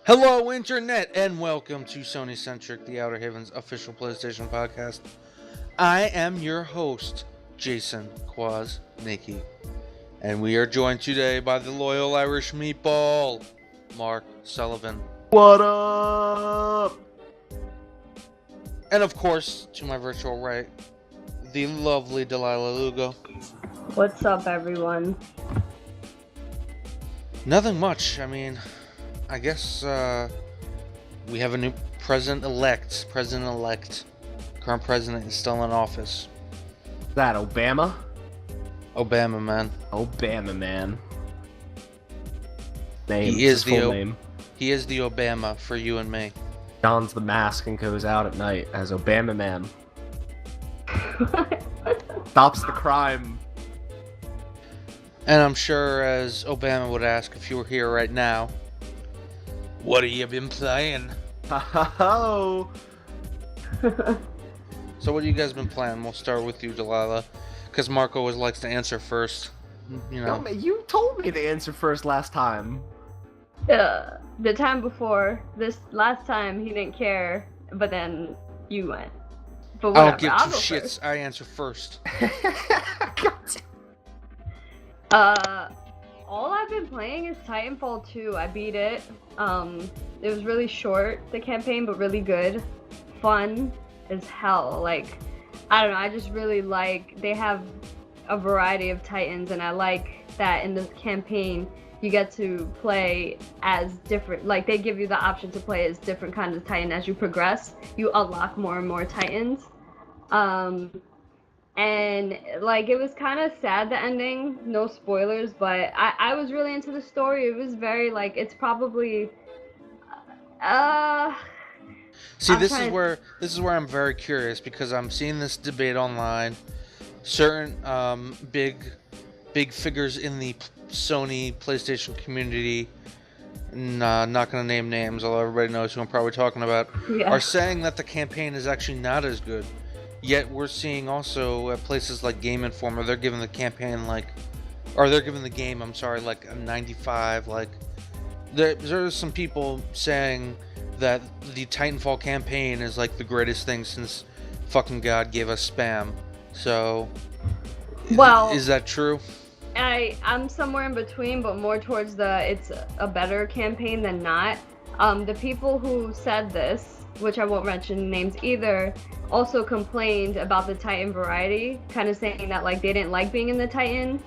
Hello, Internet, and welcome to SonyCentric, the Outerhaven's official PlayStation podcast. I am your host, Jason Kwasnicki, and we are joined today by the loyal Irish meatball, Mark Sullivan. What up? And of course, to my virtual right, the lovely Delaila Lugo. What's up, everyone? Nothing much. I guess we have a new president-elect. Current president is still in office. That Obama? Obama, man. Obama, man. Name. He is his full name. He is the Obama for you and me. Dons the mask and goes out at night as Obama man. Stops the crime. And I'm sure, as Obama would ask if you were here right now, what have you been playing? Ho. So what have you guys been playing? We'll start with you, Delilah, because Mark always likes to answer first. You know. No, man, you told me to answer first last time. The time before, this last time he didn't care, but then you went. But I whatever, don't give I'll two go shits. first. I answer first. All I've been playing is Titanfall 2. I beat it. It was really short, the campaign, but really good. Fun as hell. Like, I don't know, I just really like, they have a variety of Titans, and I like that in the campaign you get to play as different, like they give you the option to play as different kinds of Titan. As you progress, you unlock more and more Titans. And like, it was kind of sad, the ending, no spoilers, but I was really into the story. It was very, like, it's probably See, this is where I'm very curious, because I'm seeing this debate online. Certain big figures in the Sony PlayStation community, not gonna name names, although everybody knows who I'm probably talking about, are saying that the campaign is actually not as good. Yet we're seeing also at places like Game Informer, they're giving the campaign like a 95. Like, there's some people saying that the Titanfall campaign is like the greatest thing since fucking God gave us spam. So, well, is that true? I'm somewhere in between, but more towards it's a better campaign than not. The people who said this, which I won't mention names either, also complained about the Titan variety, kind of saying that like they didn't like being in the Titan.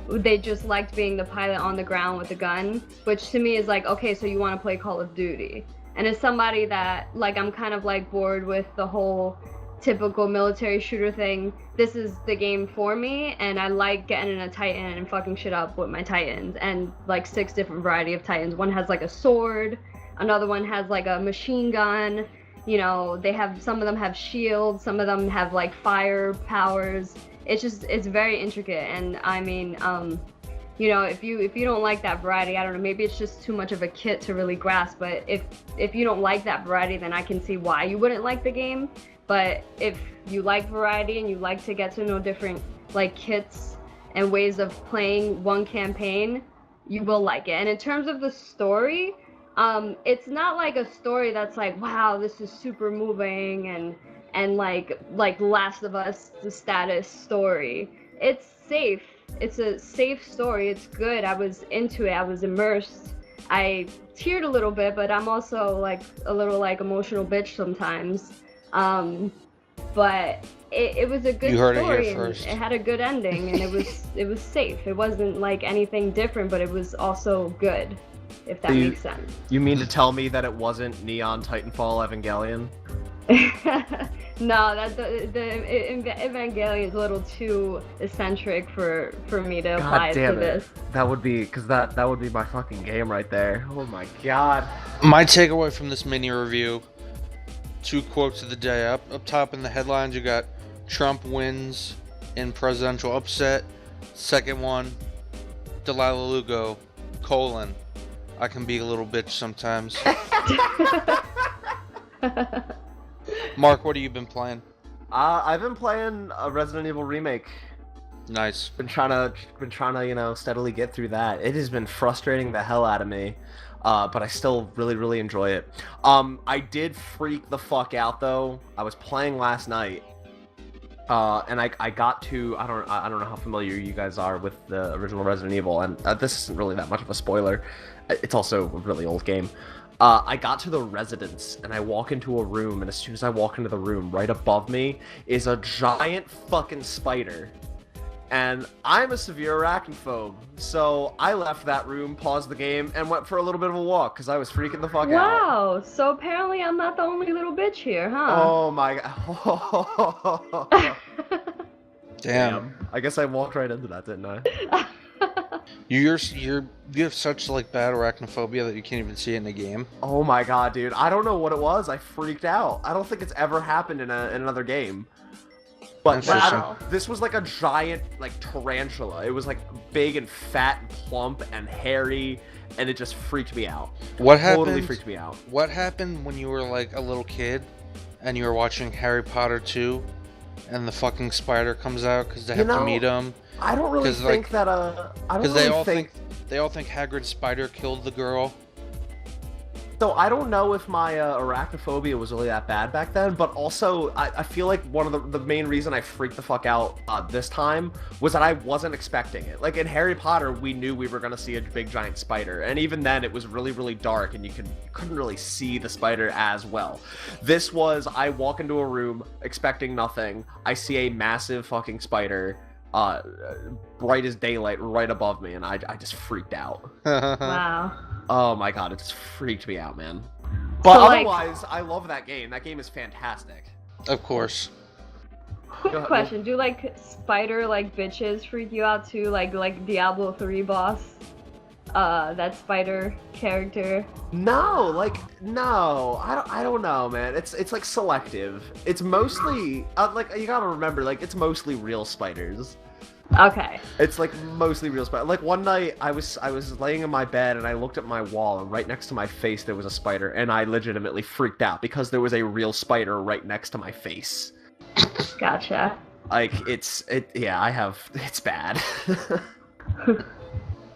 They just liked being the pilot on the ground with a gun, which to me is like, okay, so you want to play Call of Duty. And as somebody that, like, I'm kind of like bored with the whole typical military shooter thing, this is the game for me, and I like getting in a Titan and fucking shit up with my Titans. And like 6 different variety of Titans. One has like a sword, another one has like a machine gun, you know, some of them have shields, some of them have like fire powers. It's very intricate, and I mean, you know, if you don't like that variety, I don't know, maybe it's just too much of a kit to really grasp, but if you don't like that variety, then I can see why you wouldn't like the game. But if you like variety and you like to get to know different like kits and ways of playing one campaign, you will like it. And in terms of the story, it's not like a story that's like, wow, this is super moving and like Last of Us, the status story. It's safe. It's a safe story. It's good. I was into it. I was immersed. I teared a little bit, but I'm also like a little like emotional bitch sometimes. But it was a good You heard story, it here first. and it had a good ending, and it was safe. It wasn't like anything different, but it was also good, if that makes sense. You mean to tell me that it wasn't Neon Titanfall Evangelion? No, the Evangelion is a little too eccentric for me to apply it to this. That would be, because that would be my fucking game right there. Oh my god. My takeaway from this mini review: 2 quotes of the day. Up top in the headlines, you got Trump wins in presidential upset. Second one, Delaila Lugo, I can be a little bitch sometimes. Mark, what have you been playing? I've been playing a Resident Evil remake. Nice. Been trying to, you know, steadily get through that. It has been frustrating the hell out of me. but I still really enjoy it. I did freak the fuck out though. I was playing last night, and I got to I don't know how familiar you guys are with the original Resident Evil, and this isn't really that much of a spoiler. It's also a really old game. I got to the residence, and I walk into a room, and as soon as I walk into the room, right above me is a giant fucking spider. And I'm a severe arachnophobe, so I left that room, paused the game, and went for a little bit of a walk, because I was freaking the fuck out. Wow, so apparently I'm not the only little bitch here, huh? Oh my god. Damn. I guess I walked right into that, didn't I? You have such like bad arachnophobia that you can't even see it in the game. Oh my god, dude. I don't know what it was. I freaked out. I don't think it's ever happened in another game. But Wow. this was like a giant like tarantula. It was like big and fat and plump and hairy, and it just freaked me out. What happened? Totally freaked me out. What happened when you were like a little kid and you were watching Harry Potter 2 and the fucking spider comes out because they have to meet him? I don't really think that I don't Because really they all think Hagrid's spider killed the girl. So I don't know if my arachnophobia was really that bad back then, but also I feel like one of the main reason I freaked the fuck out this time was that I wasn't expecting it. Like in Harry Potter, we knew we were gonna see a big giant spider, and even then it was really dark and you couldn't really see the spider as well. This was, I walk into a room expecting nothing, I see a massive fucking spider, bright as daylight right above me, and I just freaked out. Wow. Oh my god, it just freaked me out, man. But So, otherwise, I love that game. That game is fantastic. Of course. Quick question: do like spider like bitches freak you out too? Like Diablo 3 boss, that spider character. No, I don't know, man. It's like selective. It's mostly like you gotta remember, like it's mostly real spiders. Okay. It's like mostly real spider. Like one night I was laying in my bed and I looked at my wall, and right next to my face there was a spider, and I legitimately freaked out because there was a real spider right next to my face. Gotcha. Like it's bad.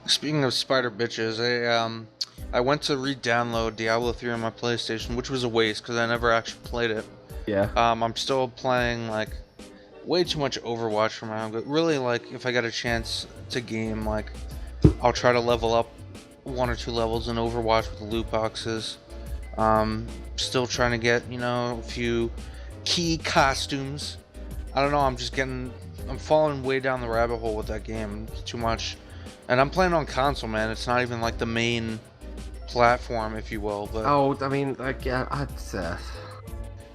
Speaking of spider bitches, I went to re-download Diablo 3 on my PlayStation, which was a waste because I never actually played it. Yeah. I'm still playing like way too much Overwatch for my own good. Really, like if I get a chance to game, like I'll try to level up 1 or 2 levels in Overwatch with the loot boxes. Still trying to get, a few key costumes. I don't know, I'm falling way down the rabbit hole with that game. It's too much. And I'm playing on console, man. It's not even like the main platform, if you will. But oh, I mean, like,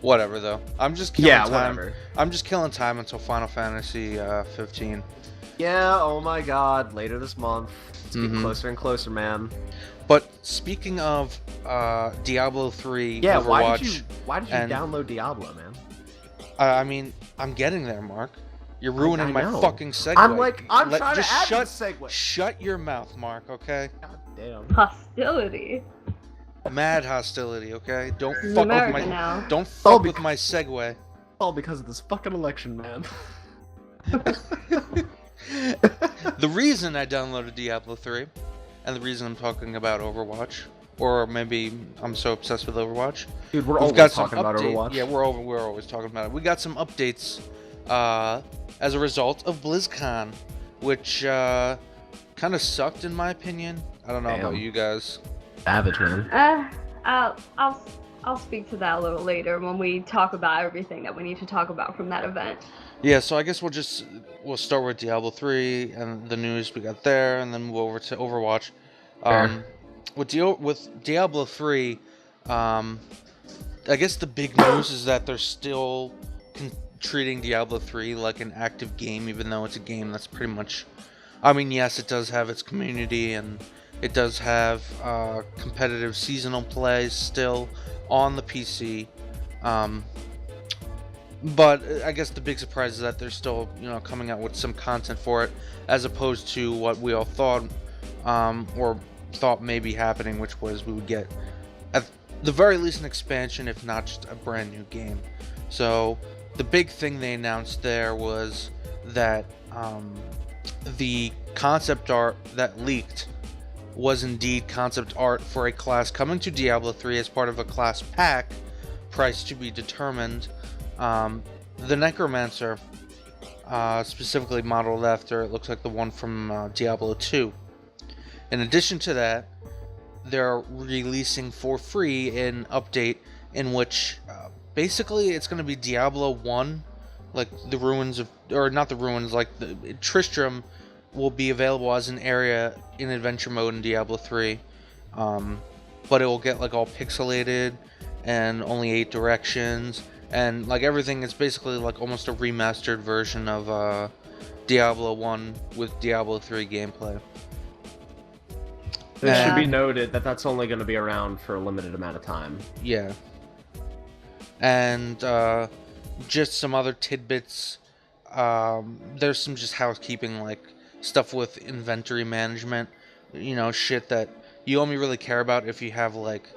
whatever, though. I'm just killing time. Whatever. I'm just killing time until Final Fantasy 15. Yeah. Oh my God. Later this month. It's getting closer and closer, man. But speaking of Diablo 3, yeah, Overwatch, why did you download Diablo, man? I mean, I'm getting there, Mark. You're ruining my fucking segue. I'm trying to add shut, this segue. Shut your mouth, Mark, okay? God damn. Hostility. Mad hostility, okay? Don't This is fuck America with my now. don't fuck with my segue. All because of this fucking election, man. The reason I downloaded Diablo 3, and the reason I'm talking about Overwatch, or maybe I'm so obsessed with Overwatch. Dude, we're We've always got talking some about Overwatch. Yeah, we're always talking about it. We got some updates as a result of Blizzcon, which kind of sucked in my opinion. I don't know about you guys. Savage, man. I'll speak to that a little later when we talk about everything that we need to talk about from that event. Yeah, so I guess we'll start with Diablo 3 and the news we got there, and then move over to Overwatch. With Diablo 3, I guess the big news is that they're still treating Diablo 3 like an active game, even though it's a game that's pretty much... I mean, yes, it does have its community, and it does have competitive seasonal plays still on the PC. But I guess the big surprise is that they're still, coming out with some content for it, as opposed to what we all thought, or thought may be happening, which was we would get, at the very least, an expansion, if not just a brand new game. So the big thing they announced there was that the concept art that leaked was indeed concept art for a class coming to Diablo 3 as part of a class pack, price to be determined. The Necromancer, specifically modeled after, it looks like the one from Diablo 2. In addition to that, they're releasing for free an update in which basically it's going to be Diablo 1, like the ruins of, or not the ruins, like the Tristram will be available as an area in adventure mode in Diablo 3, but it will get like all pixelated and only 8 directions, and like everything is basically like almost a remastered version of Diablo 1 with Diablo 3 gameplay. It should be noted that that's only going to be around for a limited amount of time. Yeah. And just some other tidbits. There's some just housekeeping, like stuff with inventory management. You know, shit that you only really care about if you have like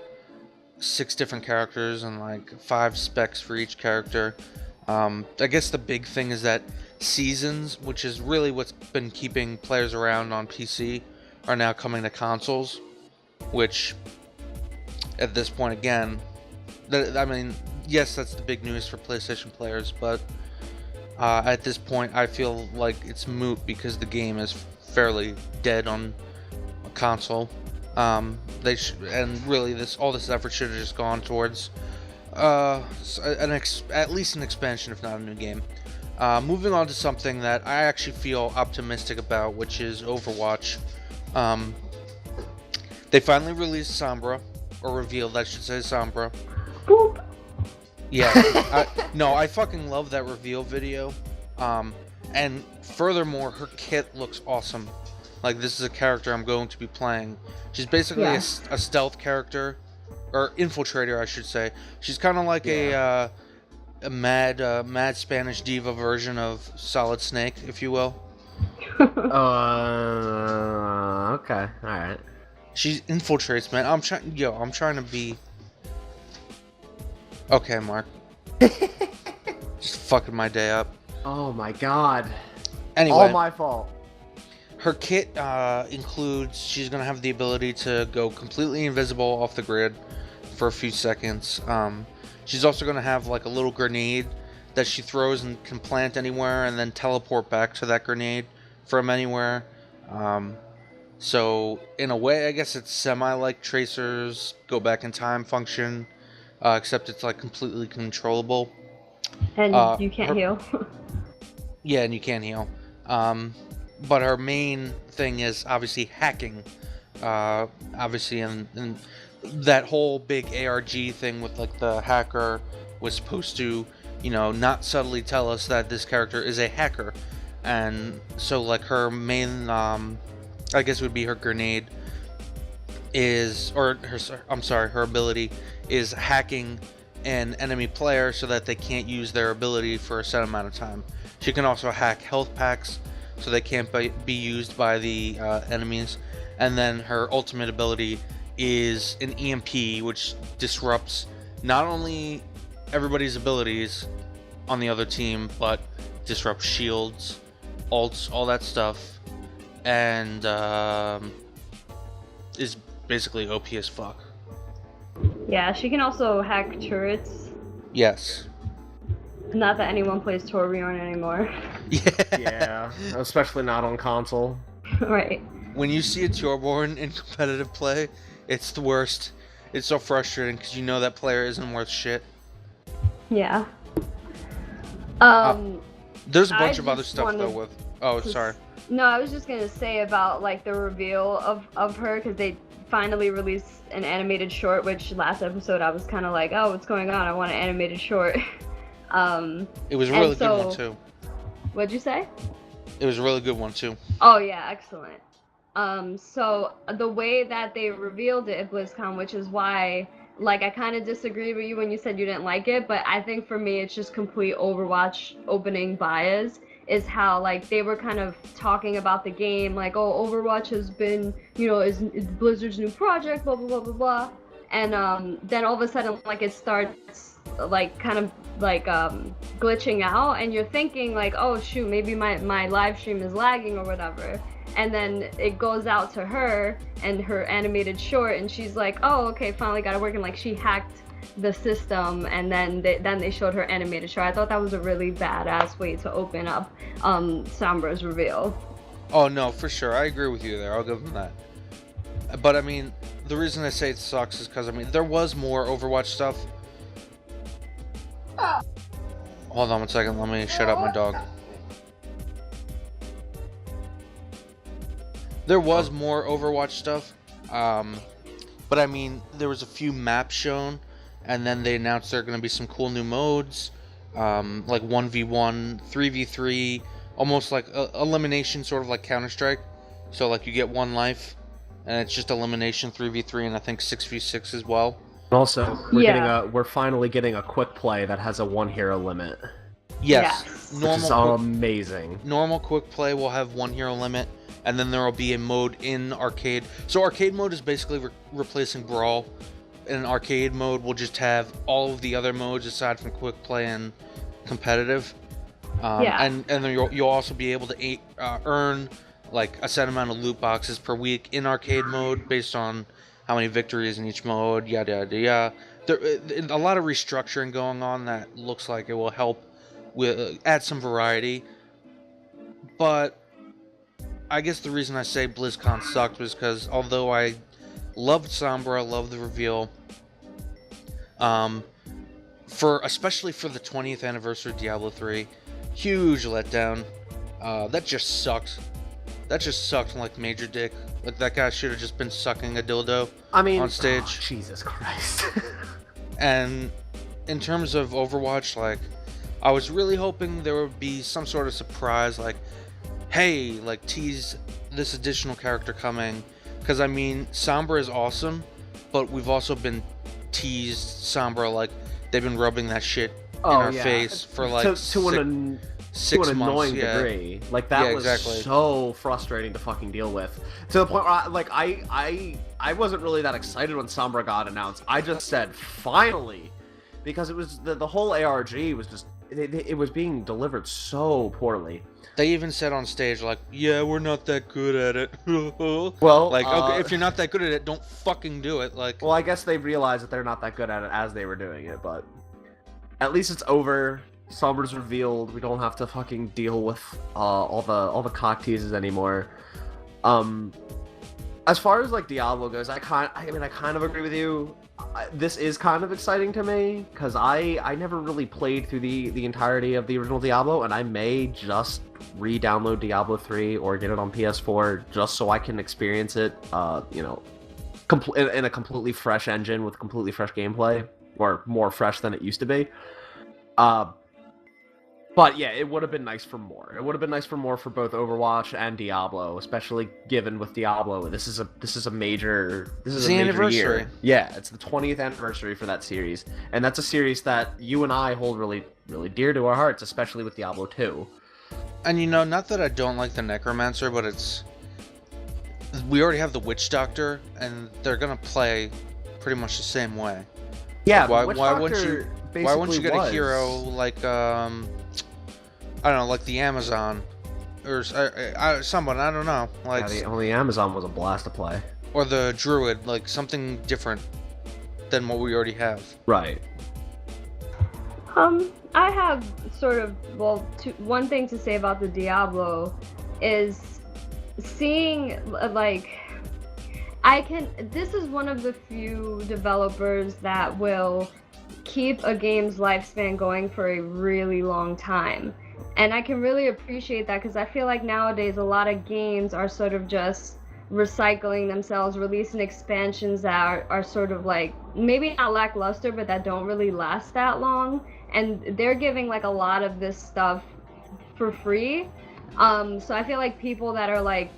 6 different characters and like 5 specs for each character. I guess the big thing is that seasons, which is really what's been keeping players around on PC, are now coming to consoles, which at this point, again, I mean, yes, that's the big news for PlayStation players, but at this point I feel like it's moot because the game is fairly dead on a console. And really all this effort should have just gone towards at least an expansion, if not a new game. Moving on to something that I actually feel optimistic about, which is Overwatch. They finally released Sombra, or revealed, I should say, Sombra. Boop. Yeah, I fucking love that reveal video. And furthermore, her kit looks awesome. Like, this is a character I'm going to be playing. She's basically a stealth character, or infiltrator, I should say. She's kind of like a mad Spanish diva version of Solid Snake, if you will. Okay, alright. She infiltrates, man. I'm trying to be... Okay, Mark. Just fucking my day up. Oh my god. Anyway. All my fault. Her kit includes, she's going to have the ability to go completely invisible off the grid for a few seconds. She's also going to have like a little grenade that she throws and can plant anywhere and then teleport back to that grenade from anywhere. So in a way, I guess it's semi-like Tracer's go back in time function, except it's like completely controllable. And you can't heal. Yeah, and you can't heal. But her main thing is obviously hacking. Obviously, and that whole big ARG thing with like the hacker was supposed to, you know, not subtly tell us that this character is a hacker. And so like her main, I guess would be her grenade is, or her ability is hacking an enemy player so that they can't use their ability for a set amount of time. She can also hack health packs so they can't be used by the enemies. And then her ultimate ability is an EMP, which disrupts not only everybody's abilities on the other team, but disrupts shields, ults, all that stuff, and is basically OP as fuck. Yeah, she can also hack turrets. Yes. Not that anyone plays Torbjorn anymore. Yeah, especially not on console. Right. When you see a Torbjorn in competitive play, it's the worst. It's so frustrating because you know that player isn't worth shit. Yeah. There's a bunch of other stuff though with... Oh, sorry. No, I was just gonna say about like the reveal of her, because they finally released an animated short, which last episode I was kind of like, oh, what's going on? I want an animated short. It was a really good one too. What'd you say? It was a really good one too. Oh yeah, excellent. So the way that they revealed it at BlizzCon, which is why, like, I kind of disagreed with you when you said you didn't like it, but I think for me it's just complete Overwatch opening bias, is how, like, they were kind of talking about the game, like, oh, Overwatch has been, you know, is Blizzard's new project, blah, blah, blah, blah, blah. And then all of a sudden, like, it starts, like, kind of like glitching out, and you're thinking like, oh shoot, maybe my live stream is lagging or whatever, and then it goes out to her and her animated short, and she's like, oh okay, finally got it working. Like she hacked the system, and then they showed her animated short. I thought that was a really badass way to open up Sombra's reveal. Oh no, for sure, I agree with you there. I'll give them that. But I mean, the reason I say it sucks is because I mean there was more Overwatch stuff. Hold on one second, let me shut up my dog. There was more Overwatch stuff, but I mean there was a few maps shown, and then they announced there are going to be some cool new modes, like 1v1, 3v3, almost like elimination, sort of like Counter-Strike. So like you get one life, and it's just elimination 3v3, and I think 6v6 as well. Also, we're finally getting a quick play that has a 1 hero limit. Yes. Which is amazing. Normal quick play will have 1 hero limit, and then there will be a mode in arcade. So arcade mode is basically replacing Brawl. In arcade mode, we'll just have all of the other modes aside from quick play and competitive. And then you'll also be able to earn like a set amount of loot boxes per week in arcade mode based on how many victories in each mode, yada yada yada. There a lot of restructuring going on that looks like it will help with add some variety. But I guess the reason I say BlizzCon sucked was because although I loved Sombra, loved the reveal, especially for the 20th anniversary of Diablo 3, huge letdown. That just sucks. That just sucked like major dick. Like that guy should have just been sucking a dildo on stage. Oh, Jesus Christ. And in terms of Overwatch, like I was really hoping there would be some sort of surprise, like, hey, like tease this additional character coming. Because I mean, Sombra is awesome, but we've also been teased Sombra, like they've been rubbing that shit in our face for like to an annoying degree. Like that was so frustrating to fucking deal with. To the point where like I wasn't really that excited when Sombra got announced. I just said finally, because it was the whole ARG was just it was being delivered so poorly. They even said on stage, like, yeah, we're not that good at it. Well, like, okay, if you're not that good at it, don't fucking do it. Like, well, I guess they realized that they're not that good at it as they were doing it, but at least it's over. Sombra's revealed. We don't have to fucking deal with all the cock teases anymore. As far as like Diablo goes, I kind of agree with you. This is kind of exciting to me because I never really played through the entirety of the original Diablo, and I may just re-download Diablo 3 or get it on PS4 just so I can experience it, in a completely fresh engine with completely fresh gameplay, or more fresh than it used to be. But yeah, it would have been nice for more. It would have been nice for more for both Overwatch and Diablo, especially given with Diablo, this is a major year. Yeah, it's the 20th anniversary for that series, and that's a series that you and I hold really, really dear to our hearts, especially with Diablo 2. And you know, not that I don't like the Necromancer, but we already have the Witch Doctor, and they're gonna play pretty much the same way. Yeah, why wouldn't you get a hero like I don't know, like the Amazon, or someone, I don't know. Like, yeah, the Amazon was a blast to play. Or the Druid, like something different than what we already have. Right. I have sort of, one thing to say about the Diablo is seeing, like, this is one of the few developers that will keep a game's lifespan going for a really long time. And I can really appreciate that because I feel like nowadays a lot of games are sort of just recycling themselves, releasing expansions that are sort of like, maybe not lackluster, but that don't really last that long. And they're giving like a lot of this stuff for free. So I feel like people that are like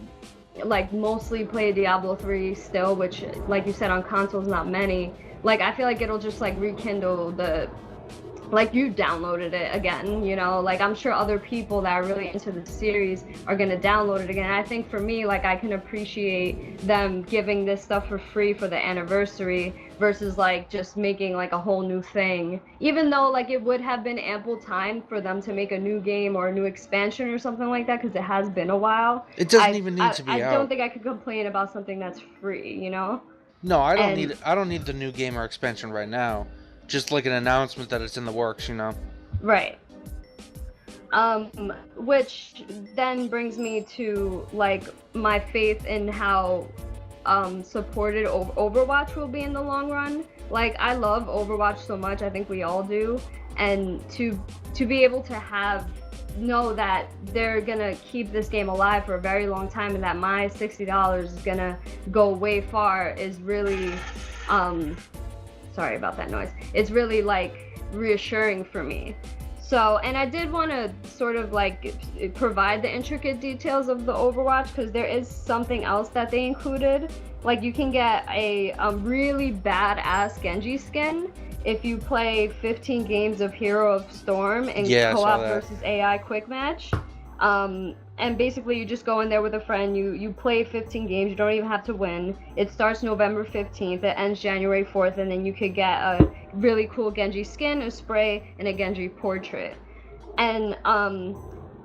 mostly play Diablo 3 still, which like you said on consoles not many, like I feel like it'll just like rekindle the like you downloaded it again, you know, like I'm sure other people that are really into the series are gonna download it again. I think for me, like I can appreciate them giving this stuff for free for the anniversary versus like just making like a whole new thing, even though like it would have been ample time for them to make a new game or a new expansion or something like that, because it has been a while. It doesn't even need to be I out. don't think I could complain about something that's free, you know. No, I don't need the new game or expansion right now. Just like an announcement that it's in the works, you know. Right. Which then brings me to like my faith in how supported Overwatch will be in the long run. Like I love Overwatch so much, I think we all do, and to be able to know that they're gonna keep this game alive for a very long time, and that my $60 is gonna go way far is really sorry about that noise. It's really like reassuring for me. So, and I did want to sort of like provide the intricate details of the Overwatch, because there is something else that they included. Like you can get a really badass Genji skin if you play 15 games of Hero of Storm in co-op versus AI quick match. And basically you just go in there with a friend, you play 15 games, you don't even have to win. It starts November 15th, it ends January 4th, and then you could get a really cool Genji skin, a spray, and a Genji portrait. And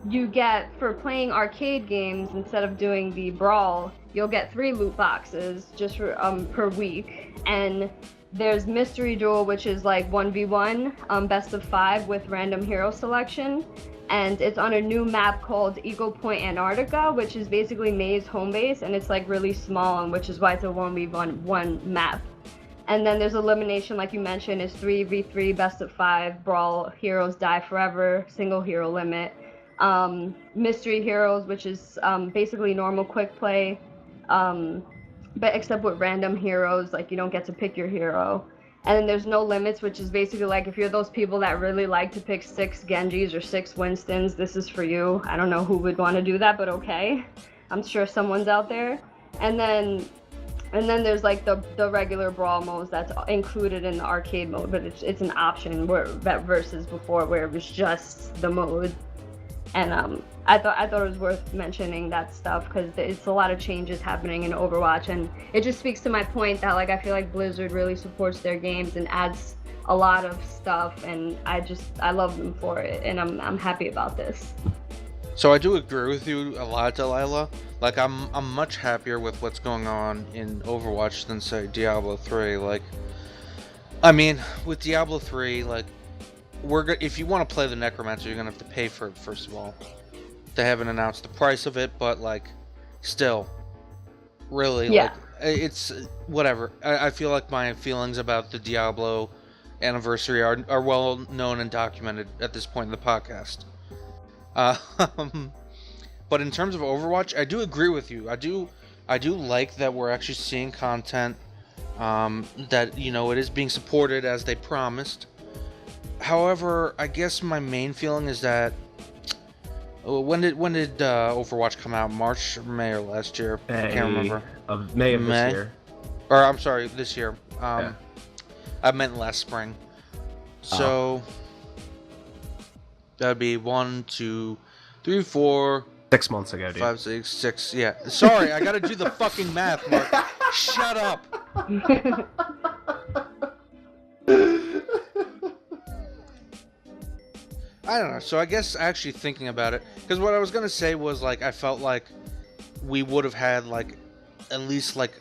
you get, for playing arcade games, instead of doing the Brawl, you'll get 3 loot boxes just for, per week. And there's Mystery Duel, which is like 1v1, best of 5 with random hero selection. And it's on a new map called Eagle Point Antarctica, which is basically May's home base, and it's like really small, and which is why it's a 1v1 map. And then there's elimination, like you mentioned, is 3v3, best of 5, Brawl, heroes die forever, single hero limit. Mystery Heroes, which is basically normal quick play, but except with random heroes, like you don't get to pick your hero. And then there's no limits, which is basically like if you're those people that really like to pick 6 Genjis or 6 Winstons, this is for you. I don't know who would want to do that, but okay. I'm sure someone's out there. And then there's like the regular Brawl modes that's included in the arcade mode, but it's an option that versus before where it was just the mode. And I thought it was worth mentioning that stuff because it's a lot of changes happening in Overwatch, and it just speaks to my point that like I feel like Blizzard really supports their games and adds a lot of stuff, and I love them for it, and I'm happy about this. So I do agree with you a lot, Delaila. Like I'm much happier with what's going on in Overwatch than say Diablo 3. Like, I mean, with Diablo 3, like if you want to play the Necromancer, you're gonna have to pay for it first of all. They haven't announced the price of it, but like, still, really, like it's whatever. I feel like my feelings about the Diablo anniversary are well known and documented at this point in the podcast. But in terms of Overwatch, I do agree with you. I do like that we're actually seeing content that, you know, it is being supported as they promised. However, I guess my main feeling is that when did Overwatch come out? March or May or last year? I can't remember. May of this year. Or I'm sorry, this year. I meant last spring. So that'd be 1, 2, 3, 4. 6 months ago, dude. 5, 6, 6. Yeah. Sorry, I gotta do the fucking math, Mark. Shut up. I don't know. So I guess actually thinking about it, because what I was gonna say was like I felt like we would have had like at least like,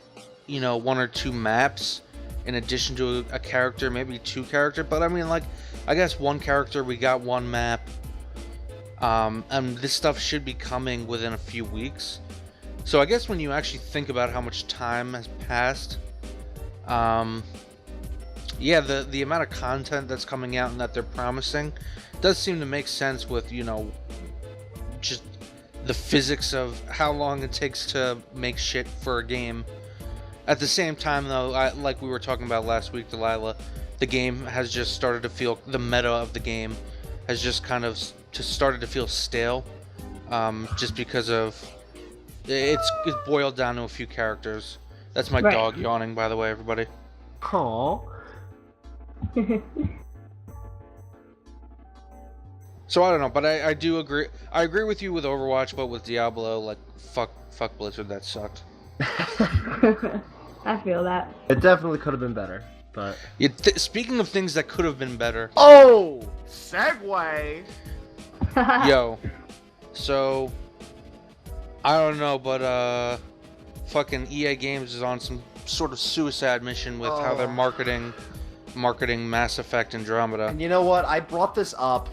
you know, 1 or 2 maps in addition to a character, maybe 2 characters. But I mean, like, I guess 1 character, we got 1 map. And this stuff should be coming within a few weeks. So I guess when you actually think about how much time has passed, yeah, the amount of content that's coming out and that they're promising does seem to make sense with, you know, just the physics of how long it takes to make shit for a game. At the same time, though, like we were talking about last week, Delaila, the game has just started to feel, the meta of the game has just kind of started to feel stale, just because of it's boiled down to a few characters. That's my dog yawning, by the way, everybody. Aww. So I don't know, but I do agree. I agree with you with Overwatch, but with Diablo, like fuck Blizzard, that sucked. I feel that. It definitely could have been better, but... Speaking of things that could have been better... Oh! Segue! Yo. So... I don't know, but, fucking EA Games is on some sort of suicide mission with how they're marketing Mass Effect Andromeda. And you know what? I brought this up,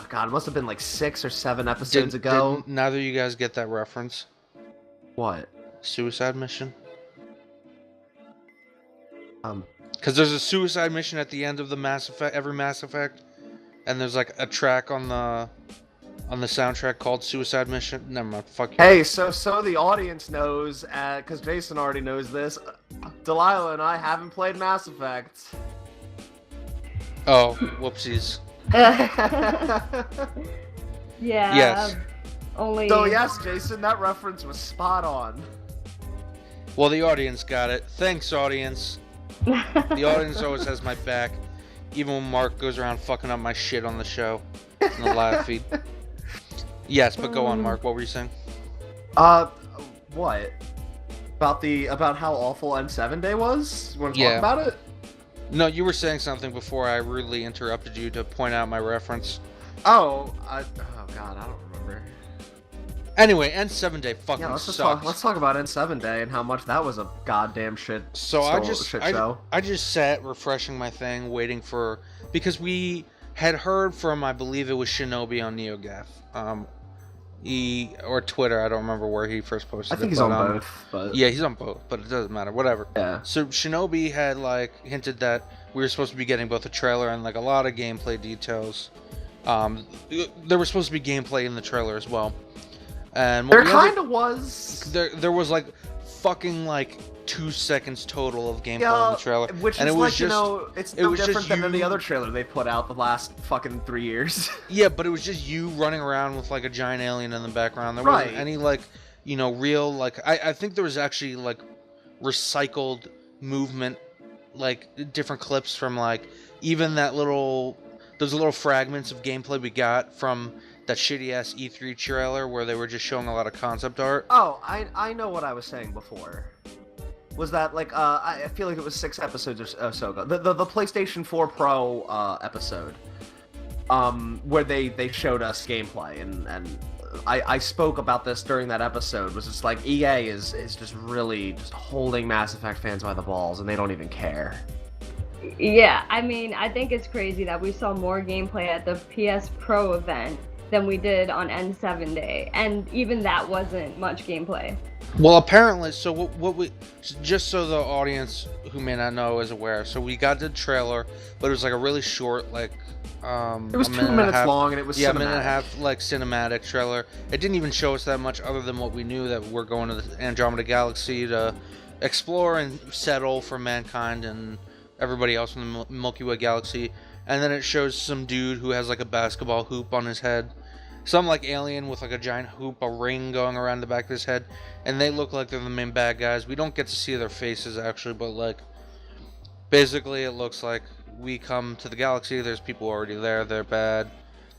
God, it must have been like 6 or 7 episodes ago. Did neither of you guys get that reference? What? Suicide mission? Because there's a suicide mission at the end of the Mass Effect, every Mass Effect, and there's like a track on the soundtrack called Suicide Mission. Never mind, fuck you. Hey, so the audience knows, because Jason already knows this, Delaila and I haven't played Mass Effect. Oh, whoopsies. Yeah. Yes. Only. So yes, Jason, that reference was spot on. Well, the audience got it. Thanks, audience. The audience always has my back, even when Mark goes around fucking up my shit on the show, in the live feed. Yes, but go on, Mark. What were you saying? What? About how awful N7 Day was? You want to Yeah. talk about it? No, you were saying something before I rudely interrupted you to point out my reference. Oh God, I don't remember. Anyway, N7 Day fucking Yeah, sucks. let's talk about N7 Day and how much that was a goddamn shit. So shit show. I just sat refreshing my thing, waiting for, because we had heard from, I believe it was Shinobi on NeoGaf, or Twitter. I don't remember where he first posted. I think it, he's but, on both. But yeah, he's on both, but it doesn't matter. Whatever. yeah. So Shinobi had like hinted that we were supposed to be getting both a trailer and like a lot of gameplay details. There was supposed to be gameplay in the trailer as well. And There kind of was. There was like fucking like 2 seconds total of gameplay in the trailer, Which and is it was like, just, it's it no was just different than any you- other trailer they put out the last fucking 3 years. Yeah, but it was just you running around with like a giant alien in the background. There Right. wasn't any like, real like. I think there was actually like recycled movement, like different clips from like even those little fragments of gameplay we got from that shitty ass E3 trailer where they were just showing a lot of concept art. Oh, I know what I was saying before. Was that like I feel like it was 6 episodes or so ago. The PlayStation 4 Pro episode, where they showed us gameplay and I spoke about this during that episode. Was just like EA is just really just holding Mass Effect fans by the balls and they don't even care. Yeah, I mean, I think it's crazy that we saw more gameplay at the PS Pro event than we did on N7 Day, and even that wasn't much gameplay. Well, apparently, so what we, just so the audience who may not know is aware, so we got the trailer, but it was like a really short, like, It was 2 minutes long and it was yeah, cinematic. a minute and a half, like, cinematic trailer. It didn't even show us that much other than what we knew, that we're going to the Andromeda Galaxy to explore and settle for mankind and everybody else in the Milky Way galaxy. And then it shows some dude who has like a basketball hoop on his head, some like alien with like a giant hoop, a ring going around the back of his head, and they look like they're the main bad guys. We don't get to see their faces actually, but like basically it looks like we come to the galaxy, there's people already there, they're bad,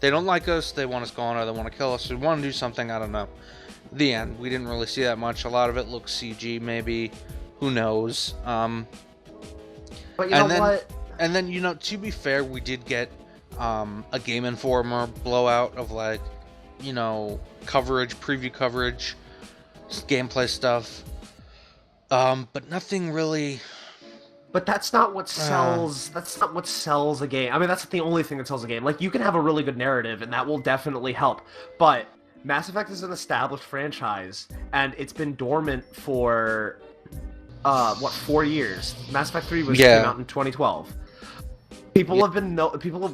they don't like us, they want us gone, or they want to kill us, they want to do something, I don't know. The end. We didn't really see that much. A lot of it looks CG, maybe, who knows. But you know what? And then, to be fair, we did get a Game Informer blowout of, like, coverage, preview coverage, gameplay stuff. But nothing really... But that's not what sells. That's not what sells a game. I mean, that's the only thing that sells a game. Like, you can have a really good narrative, and that will definitely help. But Mass Effect is an established franchise, and it's been dormant for 4 years. Mass Effect 3 came out in 2012. We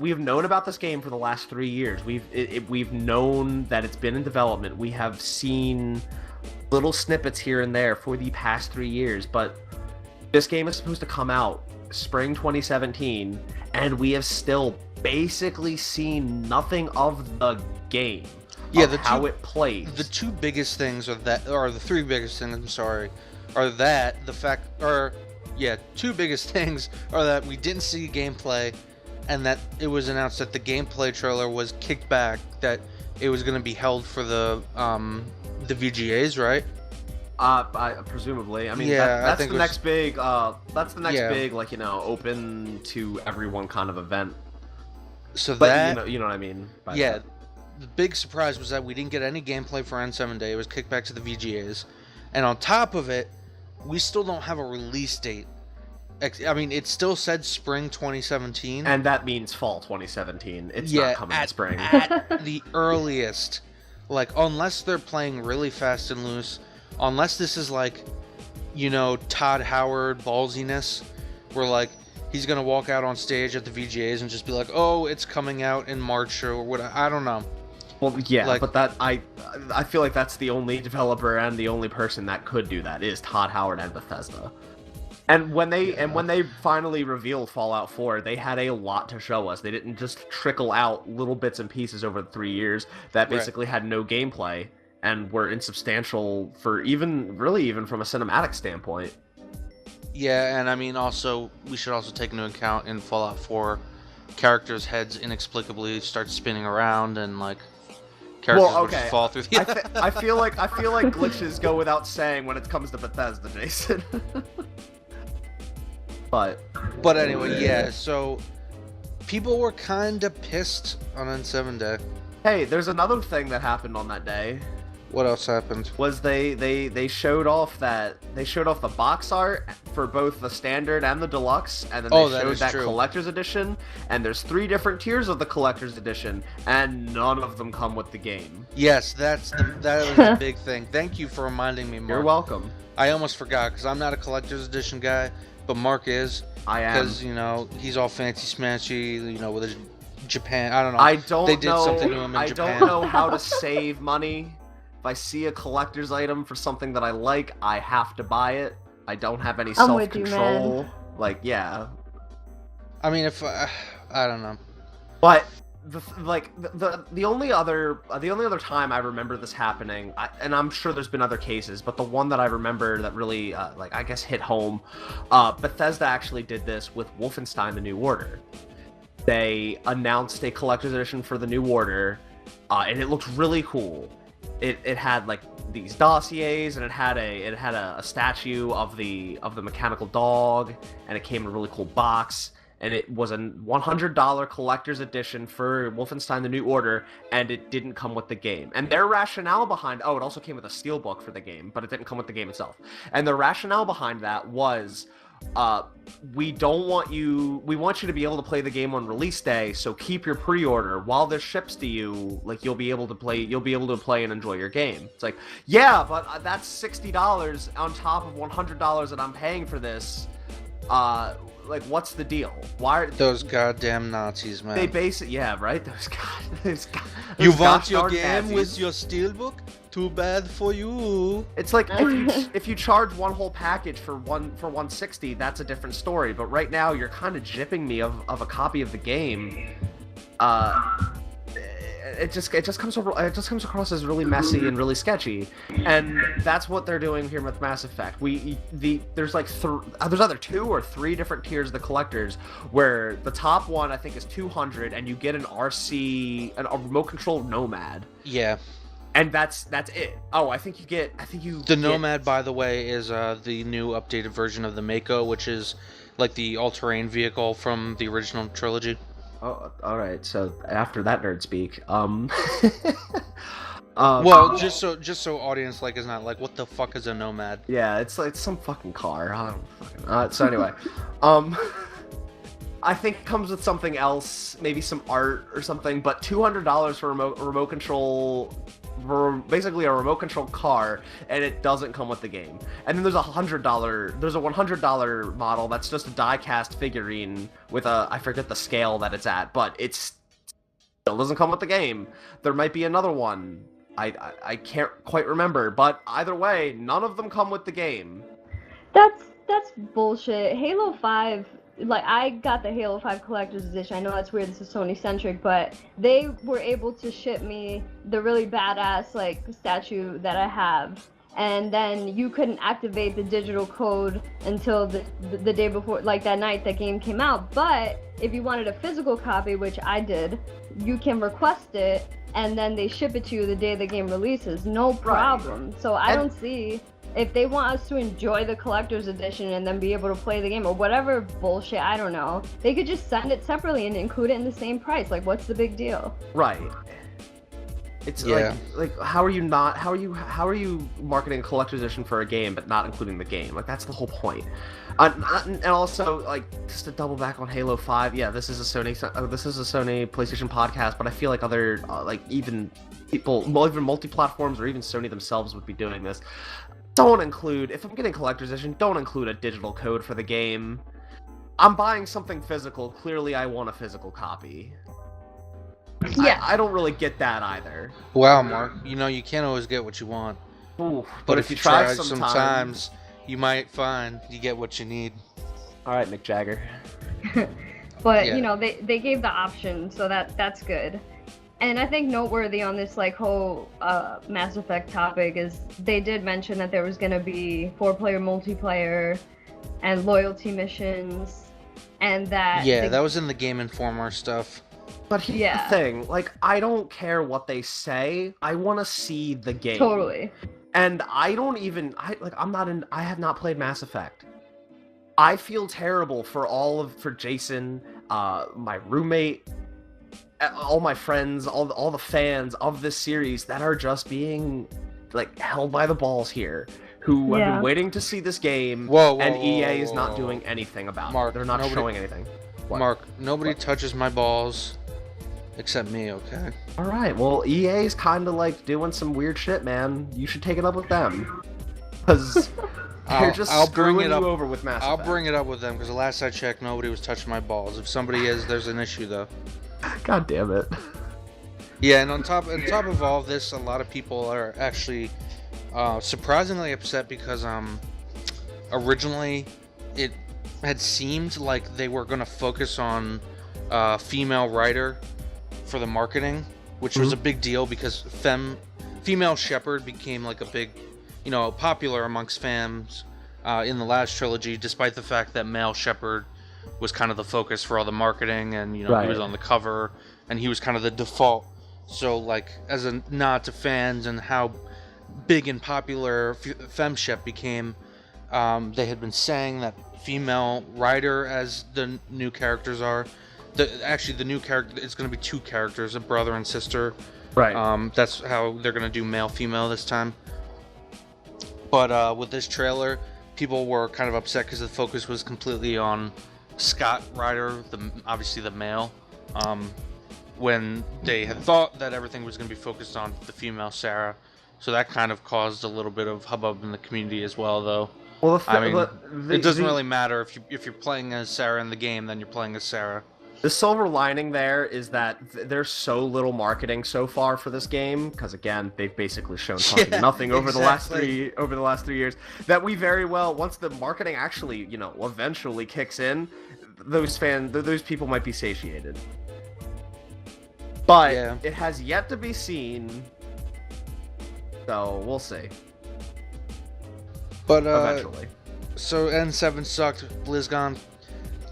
have known about this game for the last 3 years. We've known that it's been in development. We have seen little snippets here and there for the past 3 years, but this game is supposed to come out spring 2017, and we have still basically seen nothing of the game. Yeah, how it plays. The two biggest things the three biggest things, I'm sorry, two biggest things are that we didn't see gameplay and that it was announced that the gameplay trailer was kicked back, that it was going to be held for the VGAs, right? Presumably. I mean, Yeah, that's I think the next big, Yeah. big, like, open to everyone kind of event. So But that, you know what I mean? By yeah, that. the big surprise was that we didn't get any gameplay for N7 Day. It was kicked back to the VGAs, and on top of it, we still don't have a release date. I mean, it still said spring 2017, And that means fall 2017. It's yeah, not coming in spring. at the earliest. Like, unless they're playing really fast and loose, unless this is like, Todd Howard ballsiness, where like he's gonna walk out on stage at the VGAs and just be like, "Oh, it's coming out in March," or what? I don't know. Well, yeah, Like- but that I feel like that's the only developer and the only person that could do that is Todd Howard and Bethesda. And when they finally revealed Fallout 4, they had a lot to show us. They didn't just trickle out little bits and pieces over the 3 years that basically had no gameplay and were insubstantial for even from a cinematic standpoint. Yeah, and I mean, also, we should also take into account in Fallout 4, characters' heads inexplicably start spinning around, and like characters will just fall through the. I feel like glitches go without saying when it comes to Bethesda, Jason. But anyway, yeah. So people were kind of pissed on N7 Day. hey, there's another thing that happened on that day. What else happened? Was they showed off the box art for both the standard and the deluxe, and then they showed that collector's edition, and there's 3 different tiers of the collector's edition, and none of them come with the game. Yes, that was the big thing. Thank you for reminding me, Mark. You're welcome. I almost forgot, because I'm not a collector's edition guy, but Mark is. I am. Because, he's all fancy smashy, with his Japan. I don't know. I don't They did know. something to him in Japan. Don't know how to save money. If I see a collector's item for something that I like, I have to buy it. I don't have any I'm with you, self-control. man. Like, yeah. I mean, if I don't know. But the only other time I remember this happening, and I'm sure there's been other cases, but the one that I remember that really I guess hit home, Bethesda actually did this with Wolfenstein: The New Order. They announced a collector's edition for The New Order, and it looked really cool. It had like these dossiers, and it had a statue of the mechanical dog, and it came in a really cool box. And it was a $100 collector's edition for Wolfenstein: The New Order, and it didn't come with the game. And their rationale behind it also came with a steelbook for the game, but it didn't come with the game itself. And the rationale behind that was, we want you to be able to play the game on release day, so keep your pre-order while this ships to you. Like, you'll be able to play and enjoy your game. It's like, yeah, but that's $60 on top of $100 that I'm paying for this. Like, what's the deal? Why are Those goddamn Nazis, man. they base it? Yeah, right. Those You want gosh your darn game Nazis. with your steelbook? Too bad for you. It's like if you charge one whole package for $160, that's a different story. But right now, you're kind of gypping me of a copy of the game. It just comes across as really messy and really sketchy, and that's what they're doing here with Mass Effect. There's either 2 or 3 different tiers of the collectors, where the top one I think is $200, and you get an RC, a remote control Nomad. Yeah. And that's it. Oh, I think The Nomad, by the way, is the new updated version of the Mako, which is like the all-terrain vehicle from the original trilogy. Oh, all right. So after that nerd speak, well, just so audience is not like, what the fuck is a Nomad? yeah, it's like some fucking car. I don't fucking. So anyway, I think it comes with something else, maybe some art or something. But $200 for remote control. Basically a remote control car, and it doesn't come with the game. And then there's a $100 model that's just a die-cast figurine with I forget the scale that it's at, but it still doesn't come with the game. There might be another one. I can't quite remember, but either way, none of them come with the game. That's bullshit. Halo 5, like, I got the Halo 5 collector's edition. I know that's weird, this is SonyCentric, but they were able to ship me the really badass, like, statue that I have. and then you couldn't activate the digital code until the day before, like that night that game came out. But if you wanted a physical copy, which I did, you can request it, and then they ship it to you the day the game releases. No problem. Right. So I don't see, if they want us to enjoy the collector's edition and then be able to play the game or whatever bullshit, I don't know, they could just send it separately and include it in the same price. Like, what's the big deal? Right. It's like how are you marketing a collector's edition for a game but not including the game? Like, that's the whole point. And also, like, just to double back on Halo 5, yeah, this is a Sony PlayStation podcast, but I feel like other like even people, well, even multi-platforms or even Sony themselves would be doing this. Don't include, if I'm getting collector's edition, don't include a digital code for the game. I'm buying something physical. Clearly, I want a physical copy. Yeah, I don't really get that either. Wow, Mark, you can't always get what you want. Ooh, but if you try sometimes, you might find you get what you need. All right, Mick Jagger. But they gave the option, so that's good. And I think noteworthy on this like whole Mass Effect topic is they did mention that there was going to be 4-player multiplayer and loyalty missions, and that that was in the Game Informer stuff. But here's the thing, like, I don't care what they say. I want to see the game. Totally. And I have not played Mass Effect. I feel terrible for Jason, my roommate, all my friends, all the fans of this series that are just being, like, held by the balls here, who have been waiting to see this game, and EA is not doing anything about it. They're not showing anything. What? Mark, nobody touches my balls. Except me, okay? Alright, well, EA's kind of like doing some weird shit, man. You should take it up with them. Because they're just screwing you over with Mass Effect. I'll bring it up with them, because the last I checked, nobody was touching my balls. If somebody is, there's an issue, though. God damn it. Yeah, and on top of all of this, a lot of people are actually surprisingly upset because originally it had seemed like they were going to focus on female writer for the marketing, which was a big deal because female Shepard became like a big, popular amongst fans in the last trilogy, despite the fact that male Shepard was kind of the focus for all the marketing, and he was on the cover and he was kind of the default. So, like, as a nod to fans and how big and popular FemShep became, they had been saying that female writer as the new characters are. The new character, it's going to be 2 characters, a brother and sister. Right. That's how they're going to do male-female this time. But with this trailer, people were kind of upset because the focus was completely on Scott Ryder, obviously the male, when they had thought that everything was going to be focused on the female Sarah. So that kind of caused a little bit of hubbub in the community as well, though. Well, it doesn't really matter if you're playing as Sarah in the game, then you're playing as Sarah. The silver lining there is that there's so little marketing so far for this game, because again, they've basically shown fucking nothing over the last 3 years. That we very well, once the marketing actually, eventually kicks in, those people might be satiated. But it has yet to be seen, so we'll see. But eventually. So N7 sucked. Blizzcon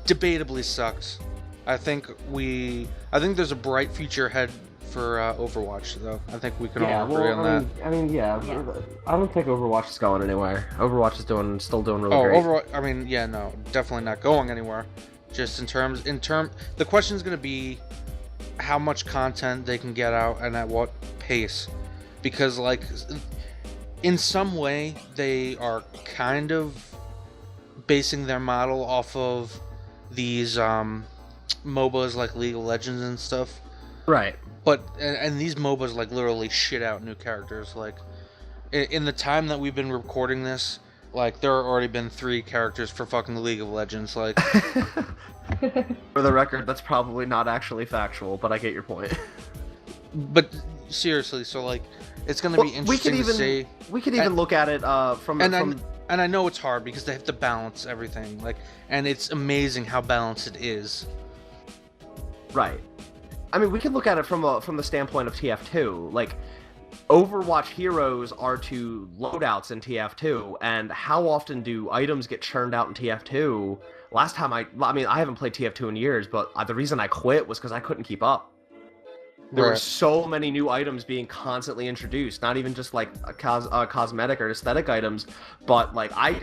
debatably sucks. I think there's a bright future ahead for Overwatch, though. I think we can all agree on that. I don't think Overwatch is going anywhere. Overwatch is still doing really great. Overwatch, definitely not going anywhere. Just in terms, the question is going to be how much content they can get out and at what pace, because like in some way they are kind of basing their model off of these MOBAs like League of Legends and stuff. Right. But and these MOBAs like literally shit out new characters. Like in the time that we've been recording this, like there have already been 3 characters for fucking League of Legends. Like for the record, that's probably not actually factual, but I get your point. But seriously, so like it's going to be interesting to see. We could even look at it and I know it's hard because they have to balance everything. Like, and it's amazing how balanced it is. Right. I mean, we can look at it from the standpoint of TF2. Like, Overwatch heroes are to loadouts in TF2, and how often do items get churned out in TF2? Last time I haven't played TF2 in years, but the reason I quit was because I couldn't keep up. There were so many new items being constantly introduced, not even just like cosmetic or aesthetic items, but like I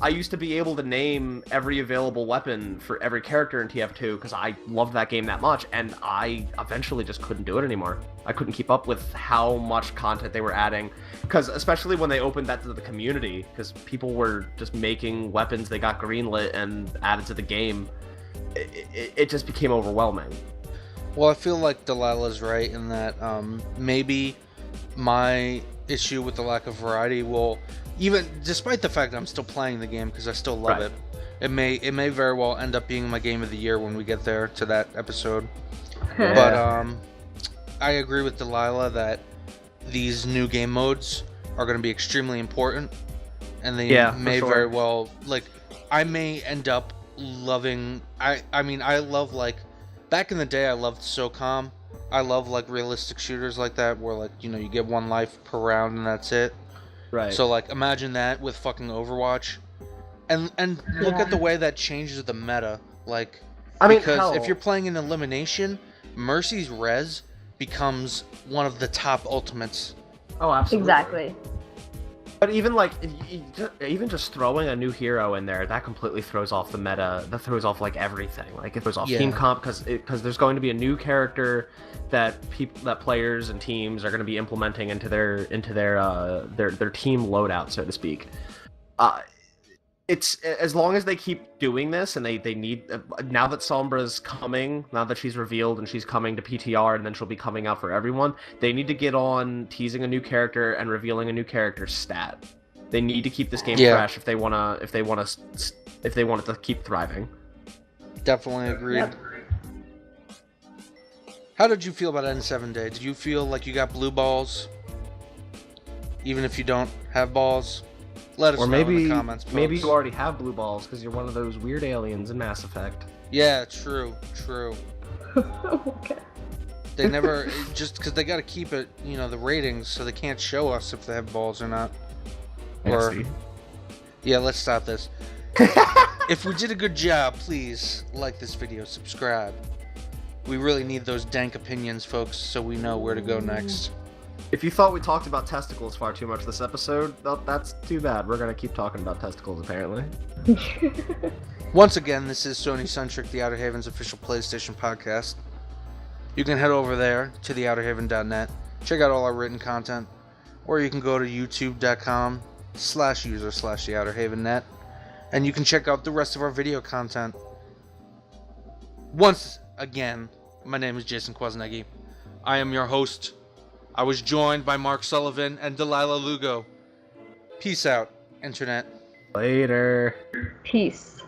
used to be able to name every available weapon for every character in TF2 because I loved that game that much, and I eventually just couldn't do it anymore. I couldn't keep up with how much content they were adding, because especially when they opened that to the community, because people were just making weapons they got greenlit and added to the game. It just became overwhelming. Well, I feel like Delilah's right in that maybe my issue with the lack of variety will, even despite the fact that I'm still playing the game because I still love it, it may very well end up being my game of the year when we get there to that episode. But I agree with Delaila that these new game modes are going to be extremely important, and they may very well, like, I may end up loving. I mean, I love, like, back in the day, I loved SOCOM. I love, like, realistic shooters like that, where, like, you know, you get one life per round and that's it. Right. So, like, imagine that with fucking Overwatch, and look at the way that changes the meta. Like, I mean, because if you're playing an elimination, Mercy's res becomes one of the top ultimates. Oh, absolutely. Exactly. But even like, even just throwing a new hero in there, that completely throws off the meta. That throws off like everything. Like it throws off team comp because there's going to be a new character that players and teams are going to be implementing into their team loadout, so to speak. It's as long as they keep doing this, and they need, now that Sombra's coming, now that she's revealed and she's coming to PTR, and then she'll be coming out for everyone, they need to get on teasing a new character and revealing a new character's stat. They need to keep this game fresh if they want it to keep thriving. Definitely agreed. Yep. How did you feel about N7 Day? Did you feel like you got blue balls, even if you don't have balls? Let us know in the comments, folks. Maybe you already have blue balls because you're one of those weird aliens in Mass Effect. Yeah, true. Okay. They never, just because they got to keep it, you know, the ratings, so they can't show us if they have balls or not. Yeah, let's stop this. If we did a good job, please like this video, subscribe. We really need those dank opinions, folks, so we know where to go next. If you thought we talked about testicles far too much this episode, well, that's too bad. We're going to keep talking about testicles, apparently. Once again, this is SonyCentric, the Outerhaven's official PlayStation podcast. You can head over there to theouterhaven.net, check out all our written content, or you can go to youtube.com/user/theouterhavennet, and you can check out the rest of our video content. Once again, my name is Jason Kwasnicki. I am your host. I was joined by Mark Sullivan and Delaila Lugo. Peace out, Internet. Later. Peace.